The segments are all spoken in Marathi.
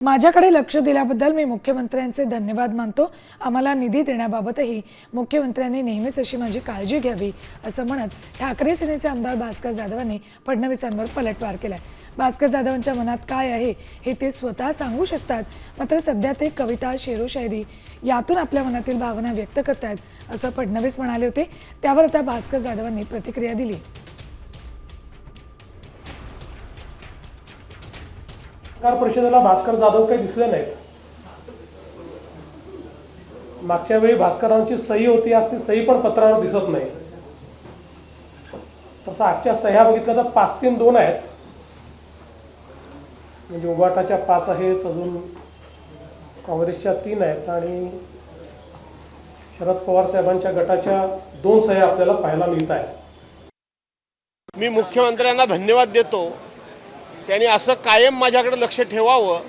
माझ्याकडे लक्ष दिल्याबद्दल मी मुख्यमंत्र्यांचे धन्यवाद मानतो। आम्हाला निधी देण्याबाबतही मुख्यमंत्र्यांनी नेहमीच अशी माझी काळजी घ्यावी असं म्हणत ठाकरे सेनेचे आमदार भास्कर जाधवांनी फडणवीसांवर पलटवार केलाय। भास्कर जाधवांच्या मनात काय आहे हे ते स्वतः सांगू शकतात, मात्र सध्या ते कविता, शेरोशायरी यातून आपल्या मनातील भावना व्यक्त करतात असं फडणवीस म्हणाले होते। त्यावर आता भास्कर जाधवांनी प्रतिक्रिया दिली। पत्रकार परिषदेला भास्कर जाधव काही दिसले नाहीत। मागच्या वेळी भास्करांची सही होती, आज ती सही पण पत्रावर दिसत नाही। तसं आजच्या सह्या बघितल्या तर 5-3-2 आहेत, म्हणजे उबाटाच्या 5 आहेत, अजून काँग्रेसच्या 3 आहेत आणि शरद पवार साहेबांच्या गटाच्या 2 सह्या आपल्याला पाहायला मिळत आहेत। मी मुख्यमंत्र्यांना धन्यवाद देतो। त्यांनी असं कायम माझ्याकडे लक्ष ठेवावं,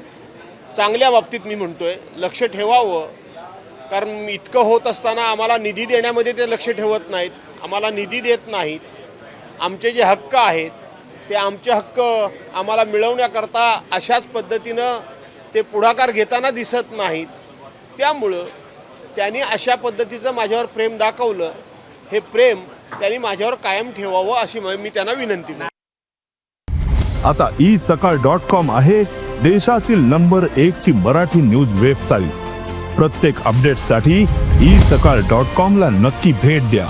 चांगल्या बाबतीत मी म्हणतोय लक्ष ठेवावं, कारण इतकं होत असताना आम्हाला निधी देण्यामध्ये ते लक्ष ठेवत नाहीत, आम्हाला निधी देत नाहीत। आमचे जे हक्क आहेत ते आमचे हक्क आम्हाला मिळवण्याकरता अशाच पद्धतीनं ते पुढाकार घेताना दिसत नाहीत। त्यामुळं त्यांनी अशा पद्धतीचं माझ्यावर प्रेम दाखवलं, हे प्रेम त्यांनी माझ्यावर कायम ठेवावं अशी मी त्यांना विनंती करतो। आता isakal.com आहे देशातील नंबर 1 ची मराठी न्यूज वेबसाईट। प्रत्येक अपडेटसाठी isakal.com ला नक्की भेट द्या।